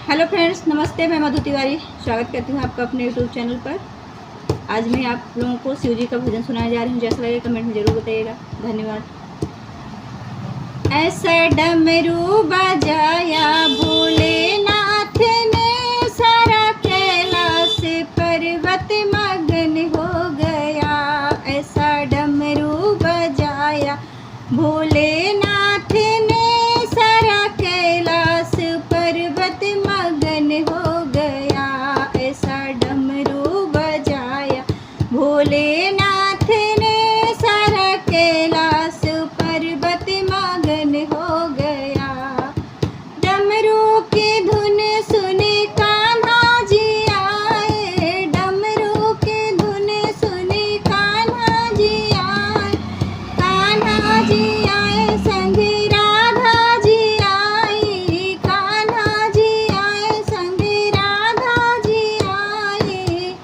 Hello friends, नमस्ते। मैं मधु तिवारी स्वागत करती हूँ आपका अपने यूट्यूब चैनल पर। आज मैं आप लोगों को शिव जी का भजन सुनाने जा रही हूँ। जैसा लगे कमेंट में ज़रूर बताइएगा। धन्यवाद। ऐसा डमरू बजाया भोलेनाथ ने, सारा कैलाश पर्वत मगन हो गया। ऐसा डमरू बजाया भोलेनाथ ने, सारा कैलाश पर्वत मगन हो गया। ऐसा डमरू बजाया भोलेनाथ ने, सारा कैलाश पर्वत मगन हो गया। डमरू की धुन सुने कान्हा जी आए, डमरू की धुन सुने कान्हा जी आए। कान्हा जी आए संग राधा जी आई, कान्हा जी आए संग राधा जी आई।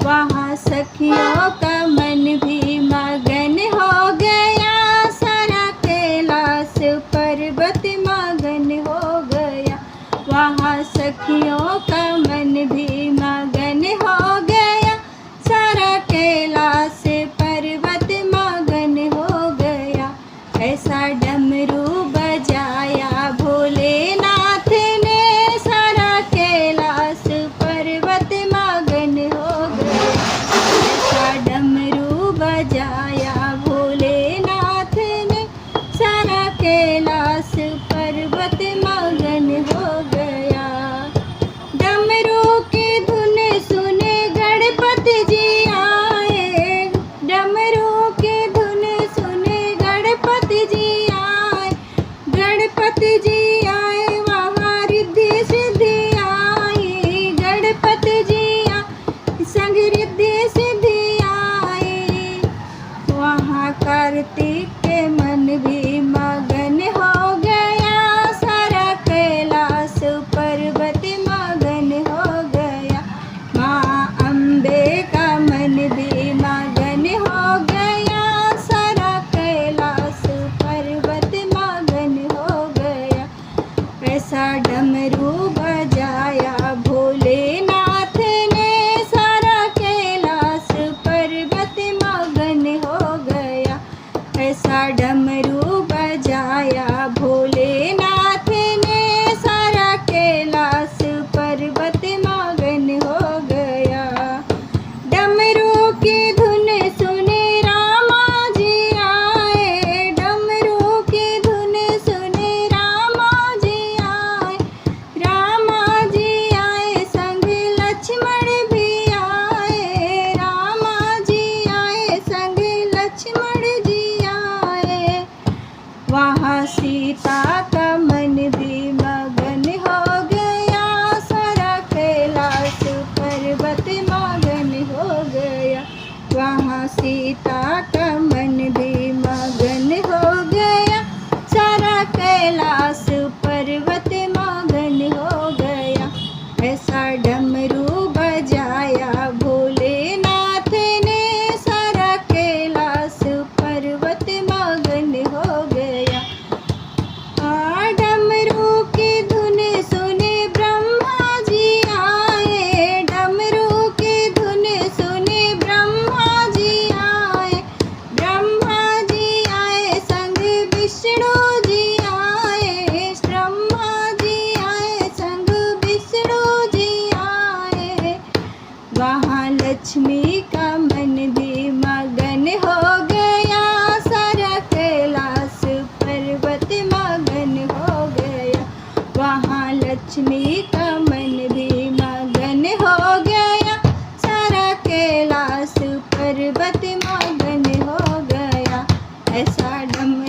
वहाँ सखियों का मन भी मगन हो गया, सारा कैलाश पर्वत मगन हो गया। वहाँ सखियों का मन भी मगन हो गया, सारा कैलाश पर्वत मगन हो गया। ऐसा डमरू बजाया भोलेनाथ ने, सारा कैलाश पर्वत मगन हो गया। ऐसा डमरू बजाया भोलेनाथ ने, सारा कैलाश पर्वत मगन हो गया। डमरू की धुन सुने गणपति जी आए, डमरू की धुन सुने गणपति जी आए। गणपति जी आए वहाँ रिद्धि सिद्धि आई, गणपति जी आए संग रिद्धि सिद्धि आई। वहाँ कार्तिक के मन भी मगन हो गया, सारा कैलाश पर्वत मगन हो गया। माँ अम्बे का मन भी मगन हो गया, सारा कैलाश पर्वत मगन हो गया। ऐसा डमरू बजाया भोलेनाथ ने, सारा कैलाश पर्वत मगन हो गया। ऐसा डमरू बजाया भोलेनाथ ने, सारा कैलाश पर्वत मगन हो गया। डमरू की धुन सुने रामा जी आए, डमरू की धुन सुने रामा जी आए। रामा जी आए संग लक्ष्मण भी आए, रामा जी आए संग लक्ष्मण जी आए। वहाँ सीता का मन भी मगन हो गया, सारा कैलाश पर्वत मगन हो गया। वहाँ सीता का मन भी मगन हो गया, सारा कैलाश पर्वत मगन हो गया। ऐसा डमरू बजाया भोलेनाथ ने, सारा कैलाश पर्वत मगन हो गया। डमरू की धुन सुने ब्रह्मा जी आए, डमरू की धुन सुने ब्रह्मा जी आए। ब्रह्मा जी आए संग विष्णु जी आए, ब्रह्मा जी आए संग विष्णु जी आए। वहाँ लक्ष्मी का मन भी मगन हो गया, सारा कैलाश पर्वत मगन हो गया। वहाँ लक्ष्मी का मन भी मगन हो गया, सारा कैलाश पर्वत मगन हो गया। ऐसा डम